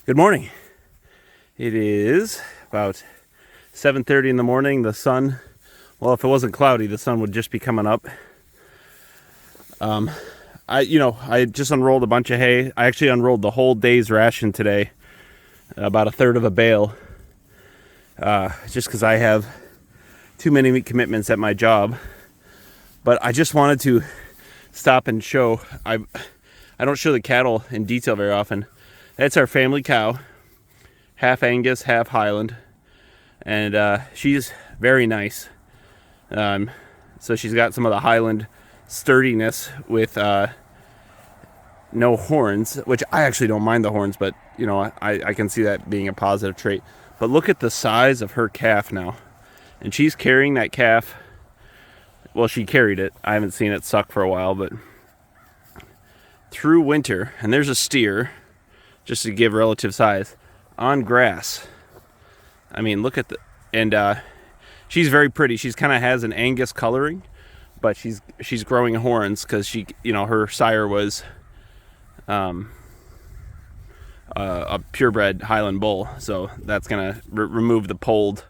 Good morning. It is about 7:30 in the morning. The sun, well, if it wasn't cloudy, the sun would just be coming up. I just unrolled a bunch of hay. I actually unrolled the whole day's ration today, about a third of a bale, just because I have too many commitments at my job. But I just wanted to stop and show. I don't show the cattle in detail very often. That's our family cow, half Angus, half Highland, and she's very nice. So she's got some of the Highland sturdiness with no horns, which I actually don't mind the horns, but you know, I can see that being a positive trait. But look at the size of her calf now, and she's carrying that calf. Well, she carried it. I haven't seen it suck for a while, but through winter. And there's a steer, just to give relative size, on grass. I mean, look at and she's very pretty. She's kind of has an Angus coloring, but she's growing horns because she, you know, her sire was a purebred Highland bull, so that's gonna remove the polled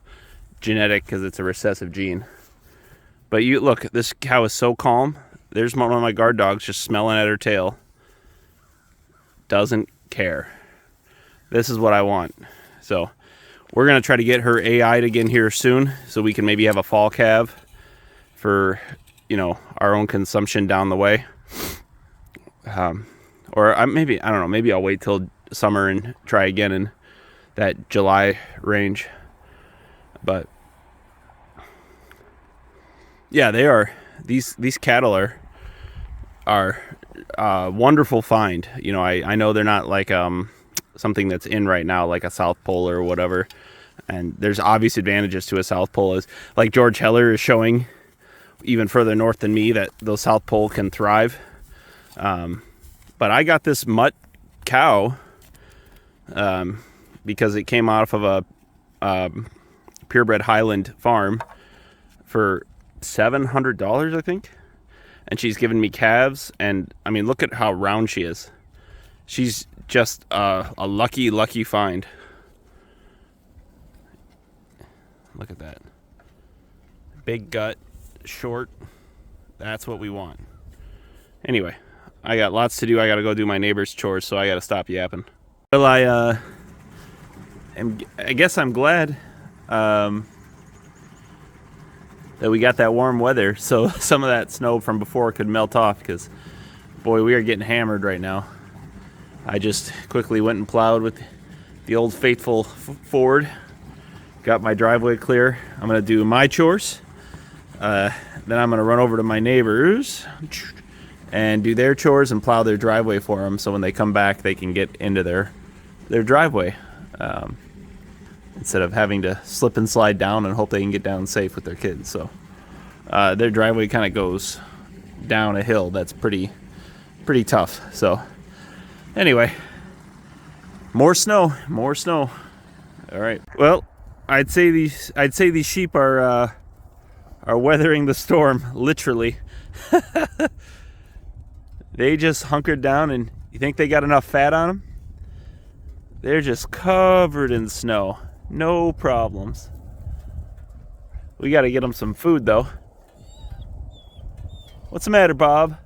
genetic because it's a recessive gene. But you look, this cow is so calm. There's one of my guard dogs just smelling at her tail. Doesn't care. This is what I want. So we're gonna try to get her AI'd again here soon, so we can maybe have a fall calve for, you know, our own consumption down the way. Or maybe, I don't know, maybe I'll wait till summer and try again in that July range. But yeah, they are, these cattle are wonderful find. You know, I know they're not like something that's in right now, like a South Pole or whatever. And there's obvious advantages to a South Pole, as like George Heller is showing even further north than me that those South Pole can thrive. But I got this mutt cow because it came off of a purebred Highland farm for $700, I think. And she's given me calves, and I mean, look at how round she is. She's just a lucky find. Look at that. Big gut, short. That's what we want. Anyway, I got lots to do. I got to go do my neighbor's chores, so I got to stop yapping. Well, I guess I'm glad that we got that warm weather, so some of that snow from before could melt off, because boy, we are getting hammered right now. I just quickly went and plowed with the old faithful Ford. Got my driveway clear. I'm gonna do my chores. Then I'm gonna run over to my neighbors and do their chores and plow their driveway for them, so when they come back they can get into their driveway, instead of having to slip and slide down and hope they can get down safe with their kids. So their driveway kind of goes down a hill that's pretty tough. So anyway, more snow. All right. Well, I'd say these sheep are weathering the storm, literally. They just hunkered down, and you think they got enough fat on them? They're just covered in snow. No problems. We got to get them some food, though. What's the matter, Bob?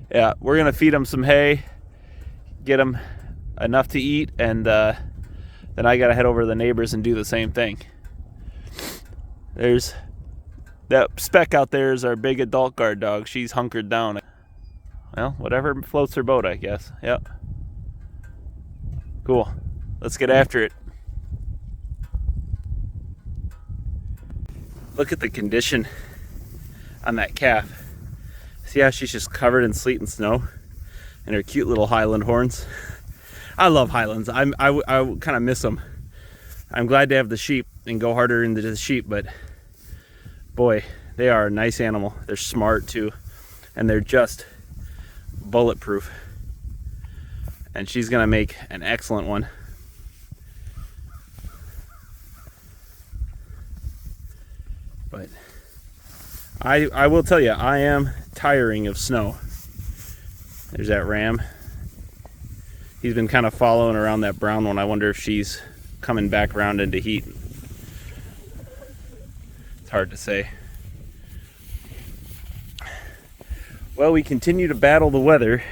Yeah, we're going to feed them some hay, get them enough to eat, and then I got to head over to the neighbors and do the same thing. There's that speck out there is our big adult guard dog. She's hunkered down. Well, whatever floats her boat, I guess. Yep. Cool. Let's get after it. Look at the condition on that calf. See how she's just covered in sleet and snow, and her cute little Highland horns. I love Highlands. I kind of miss them. I'm glad to have the sheep and go harder into the sheep, but boy, they are a nice animal. They're smart too, and they're just bulletproof. And she's gonna make an excellent one. But I will tell you, I am tiring of snow. There's that ram he's been kind of following around that brown one. I wonder if she's coming back around into heat. It's hard to say. Well, we continue to battle the weather,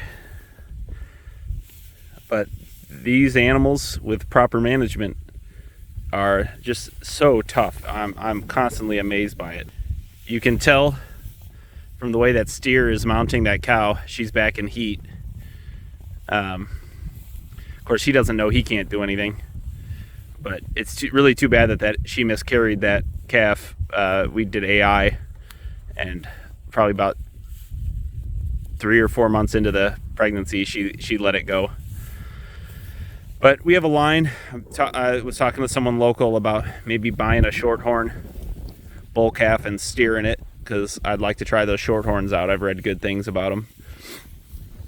but these animals with proper management are just so tough. I'm constantly amazed by it. You can tell from the way that steer is mounting that cow, she's back in heat. Of course, he doesn't know he can't do anything, but it's really too bad that she miscarried that calf. We did AI, and probably about 3 or 4 months into the pregnancy, she let it go. But we have a line. I was talking to someone local about maybe buying a shorthorn bull calf and steering it, because I'd like to try those shorthorns out. I've read good things about them.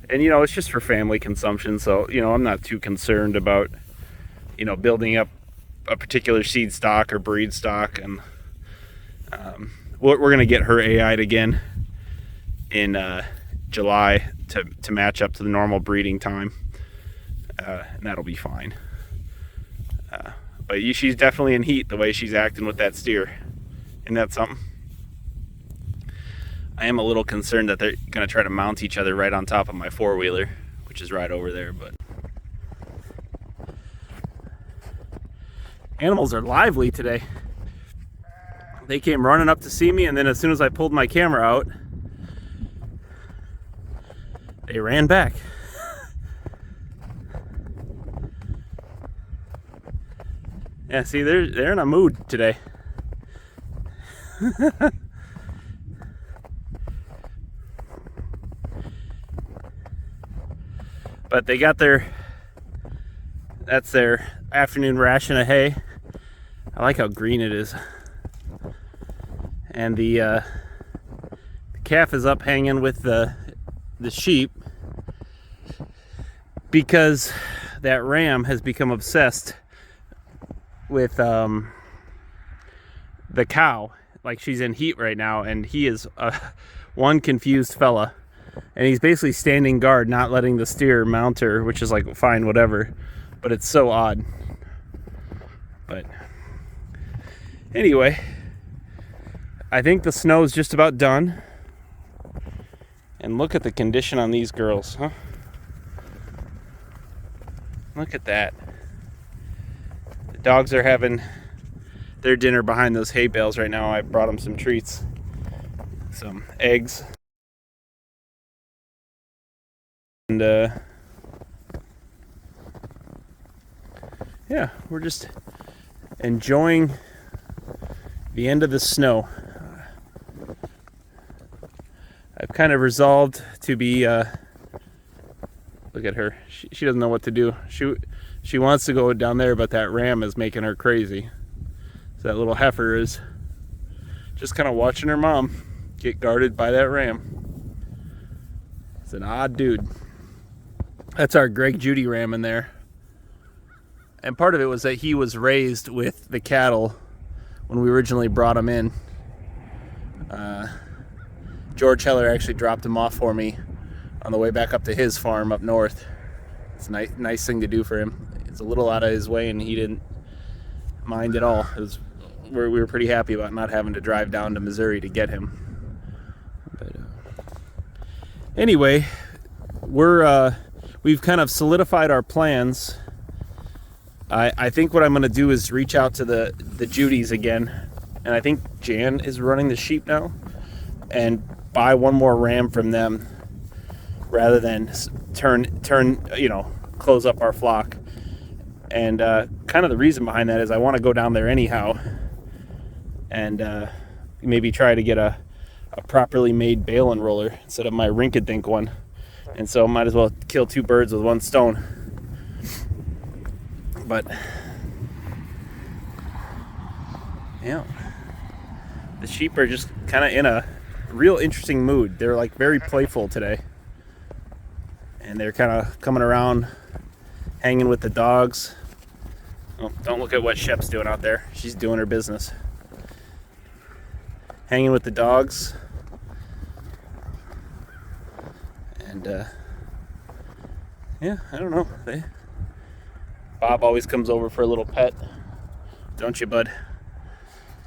And, you know, it's just for family consumption. So, you know, I'm not too concerned about, you know, building up a particular seed stock or breed stock. And we're going to get her AI'd again in July to match up to the normal breeding time. And that'll be fine. But she's definitely in heat the way she's acting with that steer. Isn't that something? I am a little concerned that they're going to try to mount each other right on top of my four-wheeler, which is right over there. But animals are lively today. They came running up to see me, and then as soon as I pulled my camera out, they ran back. Yeah, see, they're in a mood today. But they got that's their afternoon ration of hay. I like how green it is. And the calf is up hanging with the sheep because that ram has become obsessed with the cow. Like, she's in heat right now, and he is one confused fella, and he's basically standing guard, not letting the steer mount her, which is like fine, whatever, but it's so odd. But anyway, I think the snow's just about done, and look at the condition on these girls, huh? Look at that. The dogs are having their dinner behind those hay bales right now. I brought them some treats, some eggs, and yeah, we're just enjoying the end of the snow. I've kind of resolved to be look at her, she doesn't know what to do. She wants to go down there, but that ram is making her crazy. So that little heifer is just kind of watching her mom get guarded by that ram. It's an odd dude. That's our Greg Judy ram in there. And part of it was that he was raised with the cattle when we originally brought him in. George Heller actually dropped him off for me on the way back up to his farm up north. It's a nice thing to do for him. It's a little out of his way, and he didn't mind at all. We were pretty happy about not having to drive down to Missouri to get him. But anyway, we've kind of solidified our plans. I think what I'm going to do is reach out to the Judys again, and I think Jan is running the sheep now, and buy one more ram from them rather than close up our flock. And kind of the reason behind that is I want to go down there anyhow and maybe try to get a properly made bale and roller instead of my rinky-dink one. And so might as well kill two birds with one stone. But yeah, the sheep are just kind of in a real interesting mood. They're like very playful today, and they're kind of coming around, hanging with the dogs. Oh, don't look at what Shep's doing out there. She's doing her business. Hanging with the dogs. And Yeah, I don't know. Bob always comes over for a little pet. Don't you, bud?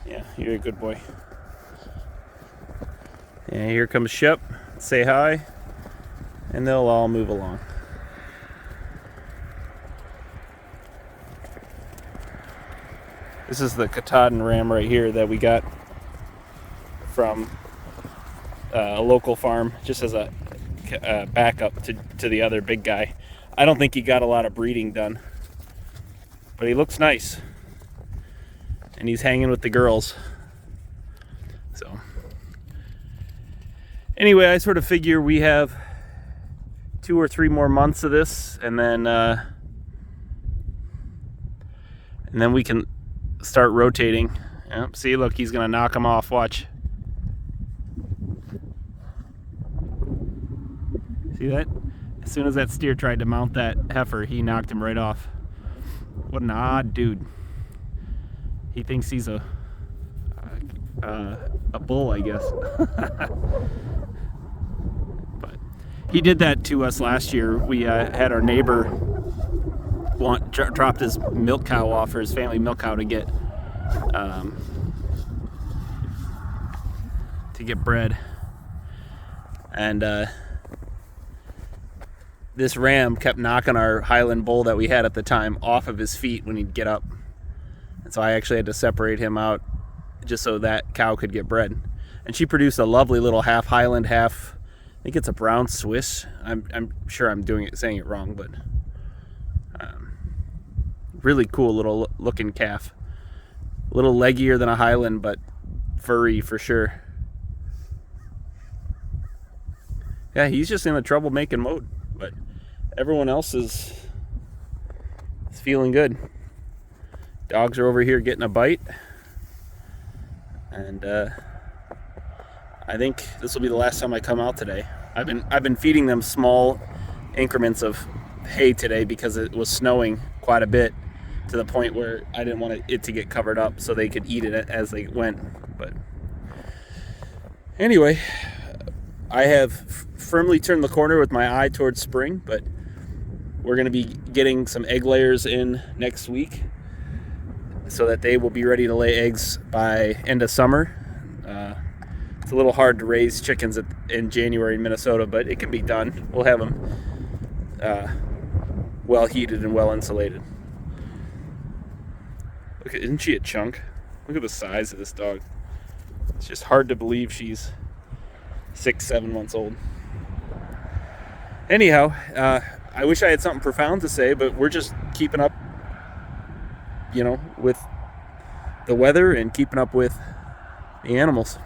Yeah, you're a good boy. And here comes Shep. Say hi. And they'll all move along. This is the Katahdin ram right here that we got from a local farm, just as a backup to the other big guy. I don't think he got a lot of breeding done, but he looks nice. And he's hanging with the girls. So anyway, I sort of figure we have 2 or 3 more months of this, and then we can start rotating. Yep, see, look, he's gonna knock him off. Watch. See that? As soon as that steer tried to mount that heifer, he knocked him right off. What an odd dude. He thinks he's a bull, I guess. But he did that to us last year. We had our neighbor dropped his milk cow off, or his family milk cow, to get bred, and this ram kept knocking our Highland bull that we had at the time off of his feet when he'd get up, and so I actually had to separate him out just so that cow could get bred. And she produced a lovely little half Highland, half, I think it's a brown Swiss. I'm sure I'm saying it wrong, but really cool little looking calf. A little leggier than a Highland, but furry for sure. Yeah, he's just in a troublemaking mode, but everyone else is feeling good. Dogs are over here getting a bite, and I think this will be the last time I come out today. I've been feeding them small increments of hay today because it was snowing quite a bit, to the point where I didn't want it to get covered up so they could eat it as they went. But anyway, I have firmly turned the corner with my eye towards spring, but we're going to be getting some egg layers in next week so that they will be ready to lay eggs by end of summer. It's a little hard to raise chickens in January in Minnesota, but it can be done. We'll have them well heated and well insulated. Look, isn't she a chunk? Look at the size of this dog. It's just hard to believe she's 6-7 months old. Anyhow, I wish I had something profound to say, but we're just keeping up, with the weather and keeping up with the animals.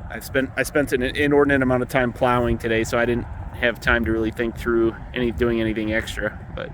I spent an inordinate amount of time plowing today, so I didn't have time to really think through doing anything extra, but